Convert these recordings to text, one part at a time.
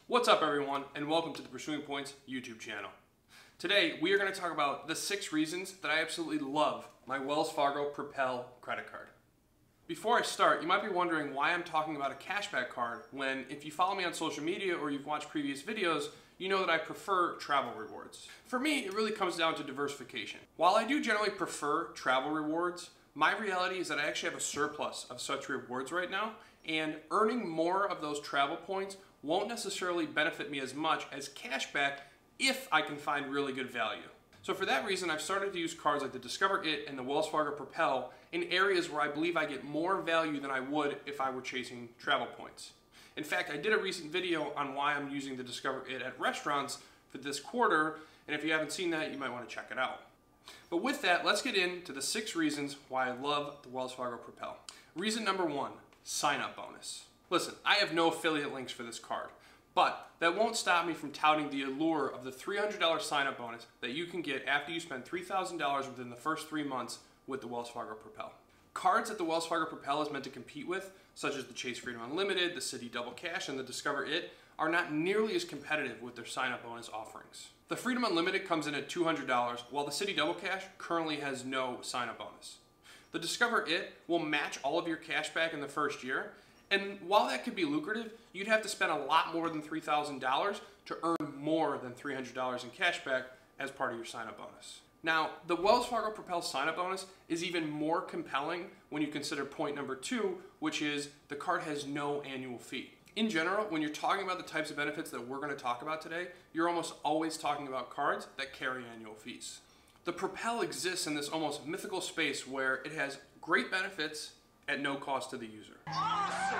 What's up everyone, and welcome to the Pursuing Points YouTube channel. Today we are going to talk about the 6 reasons that I absolutely love my Wells Fargo Propel credit card. Before I start, you might be wondering why I'm talking about a cashback card when, if you follow me on social media or you've watched previous videos, you know that I prefer travel rewards. For me, it really comes down to diversification. While I do generally prefer travel rewards, my reality is that I actually have a surplus of such rewards right now, and earning more of those travel points won't necessarily benefit me as much as cashback if I can find really good value. So for that reason, I've started to use cards like the Discover It and the Wells Fargo Propel in areas where I believe I get more value than I would if I were chasing travel points. In fact, I did a recent video on why I'm using the Discover It at restaurants for this quarter, and if you haven't seen that, you might want to check it out. But with that, let's get into the 6 reasons why I love the Wells Fargo Propel. Reason number 1, sign-up bonus. Listen, I have no affiliate links for this card, but that won't stop me from touting the allure of the $300 sign-up bonus that you can get after you spend $3,000 within the first 3 months with the Wells Fargo Propel. Cards that the Wells Fargo Propel is meant to compete with, such as the Chase Freedom Unlimited, the Citi Double Cash, and the Discover It, are not nearly as competitive with their sign-up bonus offerings. The Freedom Unlimited comes in at $200, while the Citi Double Cash currently has no sign-up bonus. The Discover It will match all of your cash back in the first year, and while that could be lucrative, you'd have to spend a lot more than $3,000 to earn more than $300 in cash back as part of your sign-up bonus. Now, the Wells Fargo Propel sign-up bonus is even more compelling when you consider point number 2, which is the card has no annual fee. In general, when you're talking about the types of benefits that we're going to talk about today, you're almost always talking about cards that carry annual fees. The Propel exists in this almost mythical space where it has great benefits at no cost to the user. Awesome!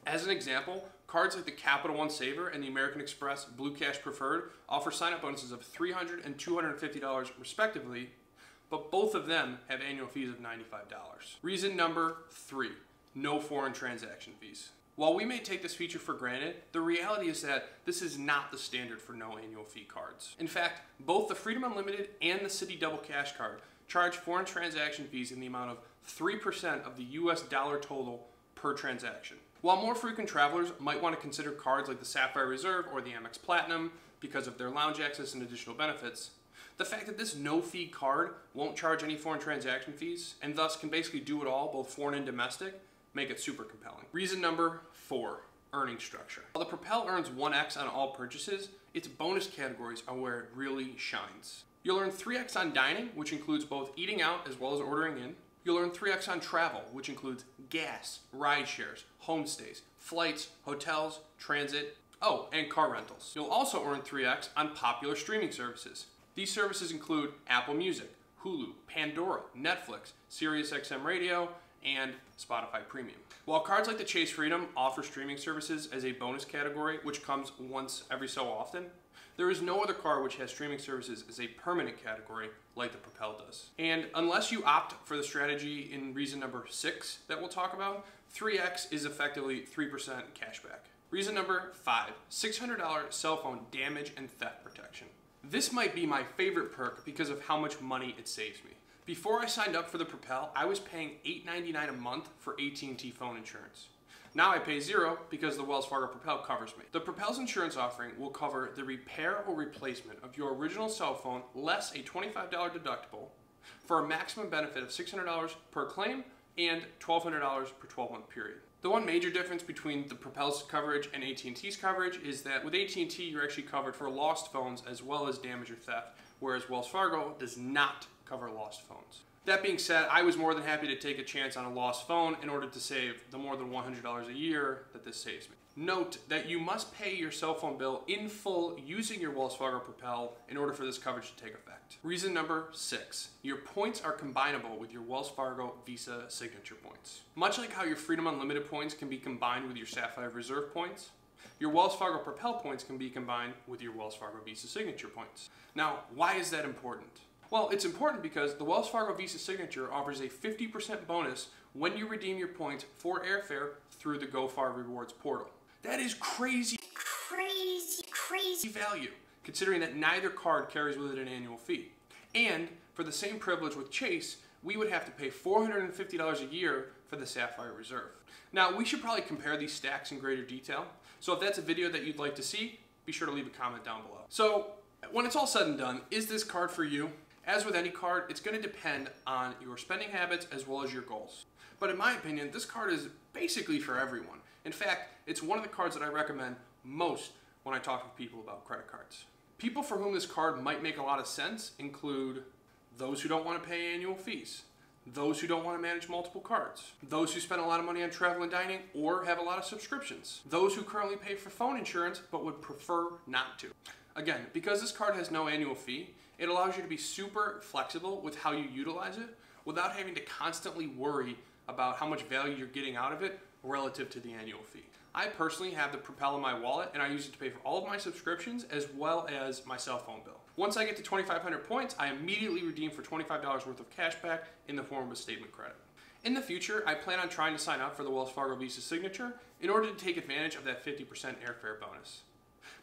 As an example, cards like the Capital One Saver and the American Express Blue Cash Preferred offer sign-up bonuses of $300 and $250 respectively, but both of them have annual fees of $95. Reason number 3, no foreign transaction fees. While we may take this feature for granted, the reality is that this is not the standard for no annual fee cards. In fact, both the Freedom Unlimited and the Citi Double Cash card charge foreign transaction fees in the amount of 3% of the US dollar total per transaction. While more frequent travelers might want to consider cards like the Sapphire Reserve or the Amex Platinum because of their lounge access and additional benefits, the fact that this no-fee card won't charge any foreign transaction fees and thus can basically do it all, both foreign and domestic, make it super compelling. Reason number 4, earning structure. While the Propel earns 1x on all purchases, its bonus categories are where it really shines. You'll earn 3x on dining, which includes both eating out as well as ordering in. You'll earn 3x on travel, which includes gas, ride shares, homestays, flights, hotels, transit, and car rentals. You'll also earn 3x on popular streaming services. These services include Apple Music, Hulu, Pandora, Netflix, SiriusXM Radio, and Spotify Premium. While cards like the Chase Freedom offer streaming services as a bonus category, which comes once every so often, there is no other card which has streaming services as a permanent category like the Propel does. And unless you opt for the strategy in reason number 6 that we'll talk about, 3x is effectively 3% cashback. Reason number 5, $600 cell phone damage and theft protection. This might be my favorite perk because of how much money it saves me. Before I signed up for the Propel, I was paying $8.99 a month for AT&T phone insurance. Now I pay $0 because the Wells Fargo Propel covers me. The Propel's insurance offering will cover the repair or replacement of your original cell phone less a $25 deductible for a maximum benefit of $600 per claim and $1,200 per 12-month period. The one major difference between the Propel's coverage and AT&T's coverage is that with AT&T you're actually covered for lost phones as well as damage or theft, whereas Wells Fargo does not cover lost phones. That being said, I was more than happy to take a chance on a lost phone in order to save the more than $100 a year that this saves me. Note that you must pay your cell phone bill in full using your Wells Fargo Propel in order for this coverage to take effect. Reason number 6, your points are combinable with your Wells Fargo Visa Signature points. Much like how your Freedom Unlimited points can be combined with your Sapphire Reserve points, your Wells Fargo Propel points can be combined with your Wells Fargo Visa Signature points. Now, why is that important? Well, it's important because the Wells Fargo Visa Signature offers a 50% bonus when you redeem your points for airfare through the GoFar Rewards portal. That is crazy value, considering that neither card carries with it an annual fee. And for the same privilege with Chase, we would have to pay $450 a year for the Sapphire Reserve. Now, we should probably compare these stacks in greater detail. So if that's a video that you'd like to see, be sure to leave a comment down below. So when it's all said and done, is this card for you? As with any card, it's going to depend on your spending habits as well as your goals. But in my opinion, this card is basically for everyone. In fact, it's one of the cards that I recommend most when I talk with people about credit cards. People for whom this card might make a lot of sense include those who don't want to pay annual fees, those who don't want to manage multiple cards, those who spend a lot of money on travel and dining or have a lot of subscriptions, those who currently pay for phone insurance but would prefer not to. Again, because this card has no annual fee, it allows you to be super flexible with how you utilize it without having to constantly worry about how much value you're getting out of it relative to the annual fee. I personally have the Propel in my wallet and I use it to pay for all of my subscriptions as well as my cell phone bill. Once I get to 2,500 points, I immediately redeem for $25 worth of cash back in the form of a statement credit. In the future, I plan on trying to sign up for the Wells Fargo Visa Signature in order to take advantage of that 50% airfare bonus.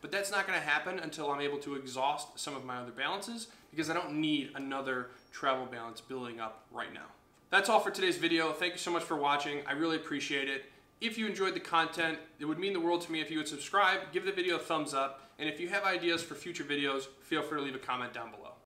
But that's not going to happen until I'm able to exhaust some of my other balances because I don't need another travel balance building up right now. That's all for today's video. Thank you so much for watching. I really appreciate it. If you enjoyed the content, it would mean the world to me if you would subscribe, give the video a thumbs up, and if you have ideas for future videos, feel free to leave a comment down below.